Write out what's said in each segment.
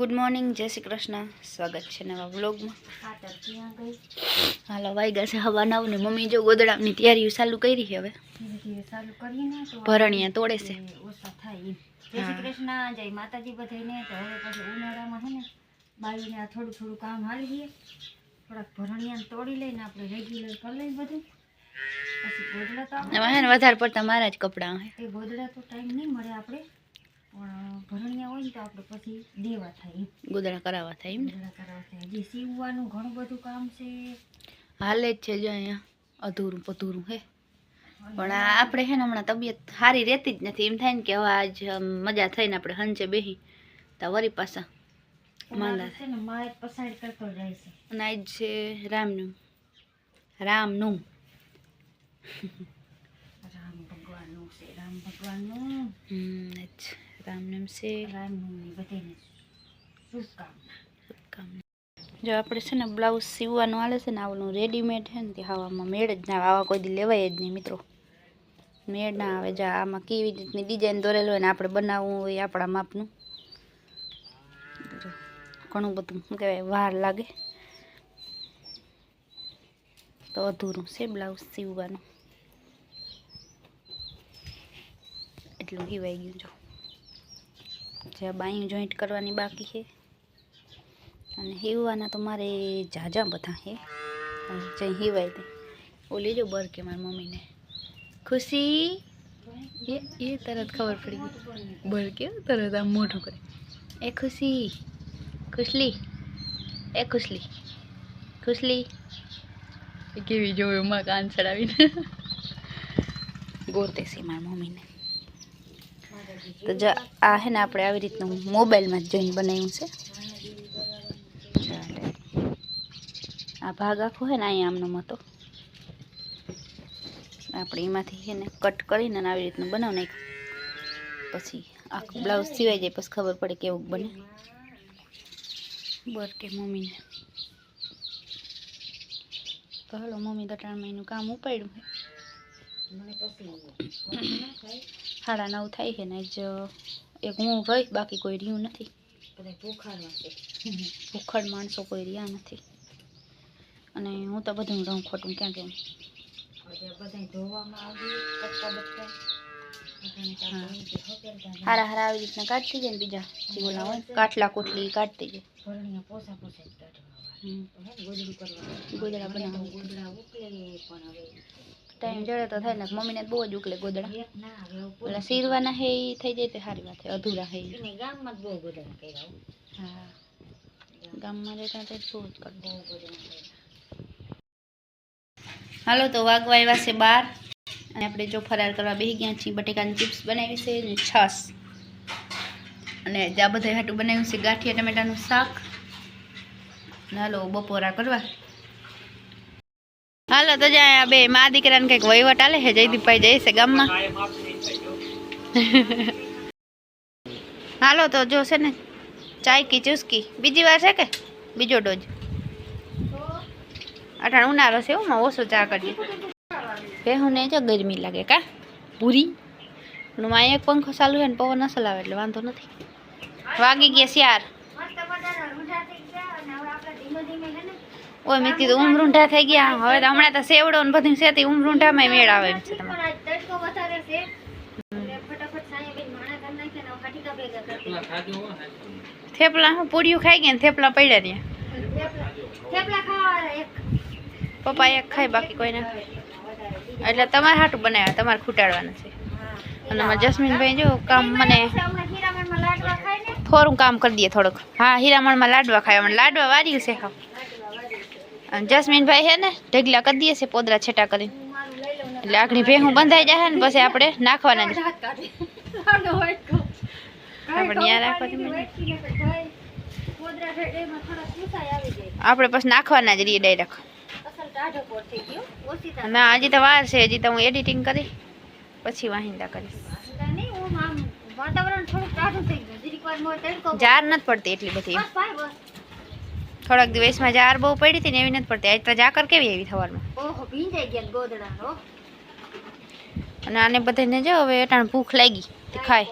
Good morning जय श्री कृष्ण स्वागत है नवा व्लॉग में। हालो वाग्या से हवा 9 ने मम्मी जो गोदड़ानी तैयारी चालू करी है। हवे भरणिया तोड़े से जय श्री कृष्ण जय माताजी बधाईने। तो हवे पाछुं उनाळामां छे ने बाईने थोडું થોડું કામ હાલી દઈએ, થોડાક ભરણિયા તોડી લઈને આપણે રેગ્યુલર કરી લઈએ બધું। પછી ગોદડા તો આપણે વધારે પડતા મારા જ કપડા હે એ ગોદડા તો ટાઈમ નહીં મળે આપણે, પણ ભરણિયા હોય ને તો આપણે પછી દેવા થાય, गोदड़ा करावा था एम ગોદડા કરાવવા થાય। હજી સીવવાનું ઘણું બધું કામ છે, हाले ज छे। जो अहींया अधूरू पधूरू है, पण आपणे है ने हमणां तबियत सारी रहती ज नथी। एम थाय ने के हवे आज मजा थईने आपणे हंचे बेही तो वरी पाछा मांदा છે ને માય પસાડ કરતો જાય છે। અને આજ છે રામનું રામ ભગવાનનું છે, રામ ભગવાનનું આજ રામનામ છે। રામની બધાને શુભકામના। जो આપણે છે ને બ્લાઉઝ સીવવાનું આલે છે ને આવલું રેડીમેડ છે ને તે હવામાં મેળ જ ના આવે, આવા કોઈ દી લેવાય જ નહીં મિત્રો, મેળ ના આવે। જા આમાં કેવી રીતની ડિઝાઇન દોરેલ હોય ને આપણે બનાવવું હોય આપણા માપનું, ઘણું બધું શું કહેવાય વાર લાગે, તો અધૂરું છે બ્લાઉઝ સીવવાનું, એટલું સીવાઈ ગયું। જો જ્યાં બાયું જોઈન્ટ કરવાની બાકી છે અને હીવવાના તો મારે જાજા બધા હે, જઈ હીવાય દે। ઓલી જો બર કે મારી મમ્મીને ખુશી એ તરત ખબર પડી ગઈ, બર કે તરત આમ મોઢું કરે એ ખુશી ખુશલી એ ખુશલી ખુશલી કેવી જોવે માં કાન ચડાવીને ગોતે છે મારી મમ્મીને। તો જો આ હે ને આપણે આવી રીતનું મોબાઈલમાં જ જોઈને બનાવ્યું છે। આ ભાગ આખો હે ને અહીંયા આમનો હતો, આપણે એમાંથી છે ને કટ કરીને આવી રીતનું બનાવી નાખ્યું, પછી આખું બ્લાઉઝ સિવાઈ જાય પછી ખબર પડે કેવું બને। બર કે મમ્મીને તો હાલો મમ્મી તો 3 મહિનું કામ ઉપાડ્યું છે, મને પછી 9:30 થાય છે ને જ એક હું રહી, બાકી કોઈ રહ્યું નથી, બધા ભૂખાડવા છે, ભૂખડ માણસો કોઈ રહ્યા નથી, અને હું તો બધું રહું ખોટું ક્યાં કેમ બધા ધોવામાં આવી કટકા બટકા હારા હારા આવી રીતના કાઢતી જાય ને બીજા જે ઓલા હોય કાટલા કોટલી કાઢતી જાય, ભરણિયા પોસા પોસા જ કાઢવા ગોદડું કરવા ગોદડા બનાવવા ગોદડા ઉકલે પણ હવે ટાઈમ જડે તો થાય ને, મમ્મીને બહુ જ ઉકલે ગોદડા, ના હવે ઓલા સીરવાના હે એ થઈ જાય તો સારી વાત છે, અધૂરા હે એને ગામમાં જ બહુ ગોદડા કર્યા। હા ગામમાં રહેતા તો બહુ જ કરતા। હાલો તો વાગવા આવ્યા છે 12 અને આપણે જો ફરાર કરવા બેસી ગયા છીએ। બટેકાની ચિપ્સ બનાવી છે અને છાશ, અને આ બધા હાટું બનાવ્યું છે ગાંઠિયા ટમેટાનું શાક। હાલો બપોરા કરવા। હાલો તો જ્યાં બે મા દીકરાને કંઈક વહીવટ આલે છે, જયદીપભાઈ જાય છે ગામમાં। હાલો તો જો છે ને ચાય કી ચુસ્કી બીજી વાર છે કે બીજો ડોઝ, અટાણ ઉનાળો છે એમાં ઓછો ચા કરીએ, બેહુને જો ગરમી લાગે કા પૂરી, પણ માં એક પંખો ચાલુ છે ને પવન અસલ આવે એટલે વાંધો નથી। વાગી ગયા 4 ઓય મેં કીધું ઊંઘ થઈ ગયા, હવે તો હમણાં તો સેવડો ને બધું છે તે ઊંઘ રૂંઢામાં મેળ આવે એમ છે તમારે। થેપલા હું પૂરીયું ખાઈ ગયા ને થેપલા પડ્યા રહ્યા, પપ્પા એક ખાય બાકી કોઈ ના ખાય, એટલે તમારે હાટું બનાવ્યા, તમારે ખૂટાડવાના છે। અને અમારા જસ્મીનભાઈ જો કામ મને થોડું કામ કરી દઈએ થોડુંક, હા હીરામણમાં લાડવા ખાય, મને લાડવા વાર્યું છે ખાવ, અને જસ્મીનભાઈ છે ને ઢગલા કરી દઈએ છે પોદરા છેટા કરીને, એટલે આગળ ભેહું બંધાઈ જાય ને પછી આપણે નાખવાના જ, આપણે યાર આપણે પછી નાખવાના જ રહીએ ડાયરેક્ટ। ના હજી તો વાર છે, હજી તો હું એડિટિંગ કરી પછી વાહિંદા કરીશ। જાર નથી પડતી એટલી બધી, થોડાક દિવસમાં જાર બહુ પડી હતી ને એવી નથી પડતી, આજ તો જાકર કેવી એવી સવારમાં। અને આને બધાને જો હવે અટાણ ભૂખ લાગી ખાય,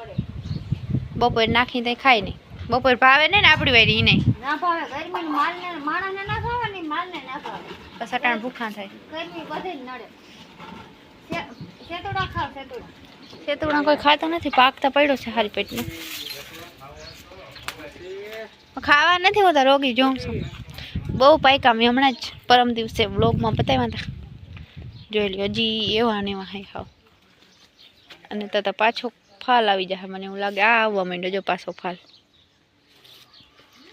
બપોરે નાખી તો ખાય નહીં, બપોર ભાવે ને આપણી વારી ઈ નહીં ના ભાવે ગરમી માલને માણસને ના ભાવે ને માલને ના ભાવે બસ અટાણ ભૂખા થાય ગરમી બધે જ નડે સેતુડા ખાવ સેતુડા સેતુડા કોઈ ખાતો નથી પાકતા પડ્યો છે હારી પેટમાં ખાવા નથી હોતા રોગી જોઉં છું બહુ પાયકા મેં હમણાં જ પરમ દિવસે વ્લોગમાં બતાવ્યા હતા જોઈ લ્યો હજી એવા ને એવા હાઈ ખાવ અને તો પાછો ફાલ આવી જાય મને એવું લાગે આ આવવા માંડ્યો જો પાછો ફાલ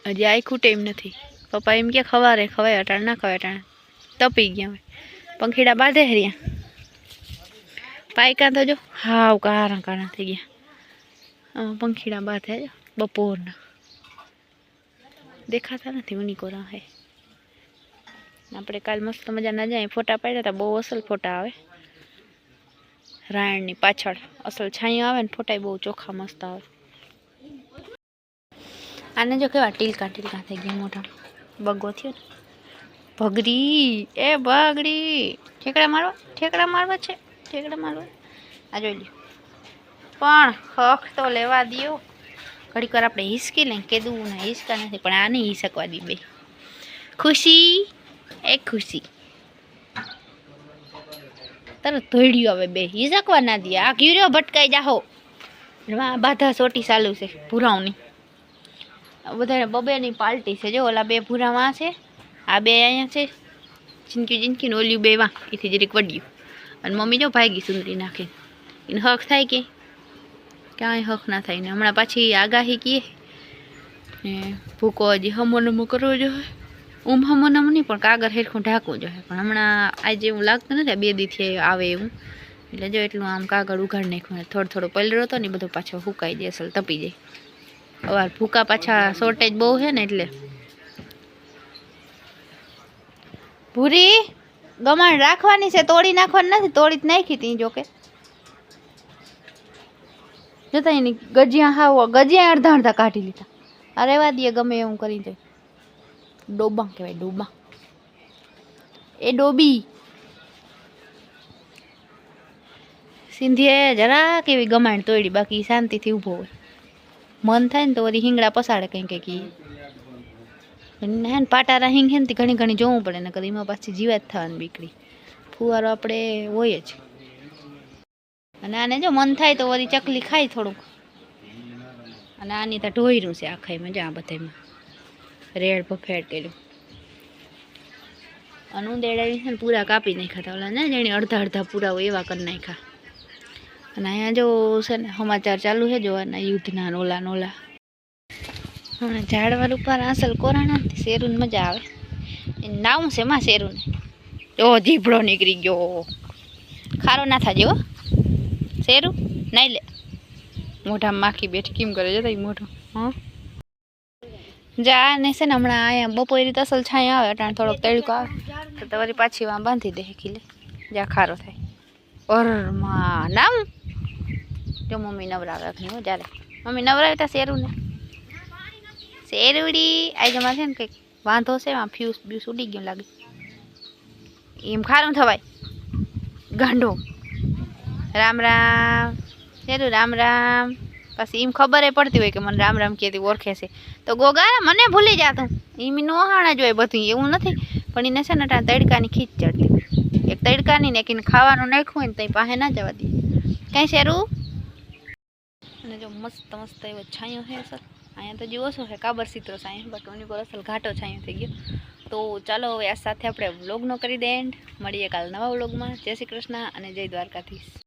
હજી આખું ટાઈમ નથી પપ્પા એમ કે ખવારે ખવાય અટાણ ના ખવાય અટાણ તપી ગયા હોય પંખીડા બાંધે હરિયા પાયકા તો જો હાવ કારા કારા થઈ ગયા પંખીડા બાંધે જો બપોરના દેખાતા નથી ઉની કોરા હે આપણે કાલ મસ્ત મજા ના જાય ફોટા પાડ્યા હતા બહુ અસલ ફોટા આવે રાયણની પાછળ અસલ છાંયો આવે ને ફોટા બહુ ચોખ્ખા મસ્ત આવે આને જો કેવા ટીલકા ટીલકા થઈ ગયા મોટા બગો થયો ને ભગરી એ બગડી ઠેકડા મારવા છે ઠેકડા મારવા આ જોઈ લ્યો પણ હક તો લેવા દ્યો ઘડીક વાર આપણે હિસકી લઈએ કીધું ને હિસકા નથી પણ આ નહીં હિસકવા દી બે ખુશી એ ખુશી તરત ધોડ્યું હવે બે હિસકવા ના દે આ ઘીર્યો ભટકાઈ જાહો બાધા સોટી ચાલુ છે ભૂરાવની બધા બબેની પાલટી છે જો ઓલા બે ભૂરામાં છે આ બે અહીંયા છે જિંદગી ને ઓલ્યું બે વાં એથી જરીક વડ્યું અને મમ્મી જો ભાગી સુંદરી નાખે એને હક થાય કે ક્યાંય હક ના થાય ને હમણાં પાછી આગાહી કીએ ને ભૂકો હજી હમો નમો કરવો જોઈએ હમો નમો નહીં પણ કાગળ હેરખું ઢાંકવું જોઈએ પણ હમણાં આજે એવું લાગતું નથી આ 2 દીથી આવે એવું એટલે જો એટલું આમ કાગળ ઉઘાડ નાખ્યું થોડો પલળો હતો ને બધો પાછો સુકાઈ જાય અસલ તપી જાય અવાર ભૂકા પાછા શોર્ટેજ બહુ છે ને એટલે ભૂરી ગમાણ રાખવાની છે તોડી નાખવાની નથી તોડી જ નાખી તી જોકે જતા એની ગજિયા અડધા કાઢી લીધા અરે વાદીએ ગમે એવું કરી દે ડોબા કહેવાય ડોબા એ ડોબી સિંધીએ જરા કેવી ગમાણ તોડી બાકી શાંતિથી ઊભો હોય મન થાય ને તો વળી હિંગડા પસાડે કંઈ કંઈક હે ને પાટારા હિંગ હે ને ઘણી જોવું પડે ને કદી એમાં પાછી જીવાત થવાની બીકડી ફુવારો આપણે હોય જ અને આને જો મન થાય તો વળી ચકલી ખાય થોડુંક અને આની તો ઢોયરું છે આખાઈ મજા આ બધામાં રેડ ભફેટ કર્યું અને ઉંદેડાવી છે ને પૂરા કાપી નાખ્યા ઓલા ને જેણે અડધા પૂરા હોય એવા કરી નાખ્યા અને અહીંયા જો છે ને સમાચાર ચાલુ છે જોવાના યુદ્ધના નોલા હમણાં ઝાડવાર ઉપર અસલ કોરાણા શેરું મજા આવે એ નાવું છે એમાં શેરુંને જો જીભડો નીકળી ગયો ખારો ના થાજે હો શેરું નહીં લે મોઢામાં માખી બેઠી કેમ કરે જતા મોઢું હા જા ને છે ને હમણાં અહીંયા બપોરી તો અસલ છાંય આવે અટાણે થોડોક તડકો આવે તો તમારી પાછી વાં બાંધી દે ખીલે જ્યાં ખારો થાય ઓરમાં નામ જો મમ્મી નવરાવે નહીં હો જ્યારે મમ્મી નવરાવી તા શેરું ને શેરુડી આ જમા છે ને કંઈક વાંધો છે એમાં ફ્યુઝ ઉડી ગયું લાગે એમ ખારું થવાય ગાંડો રામ રામ શેરું રામ રામ પછી એમ ખબર પડતી હોય કે મને રામ રામ કહેતી ઓળખે છે તો ગોગા મને ભૂલી જાતું એમ નો હાણા જોઈએ બધું એવું નથી પણ એને છે ને તડકાની ખીચ ચડતી એક તડકાની ને એક એને ખાવાનું નાખ્યું હોય ને ત્યાં પાસે ના જવા દે કાંઈ શેરું અને જો મસ્ત એવો છાંયો છે સર અહીંયા તો જે ઓછો છે કાબર સીતરો છાંયો બટ ઓની પર અસલ ઘાટો છાંયો થઈ ગયો તો ચાલો હવે આ સાથે આપણે વ્લોગનો કરી દે એન્ડ મળીએ કાલ નવા વ્લોગમાં જય શ્રી કૃષ્ણ અને જય દ્વારકાધીશ.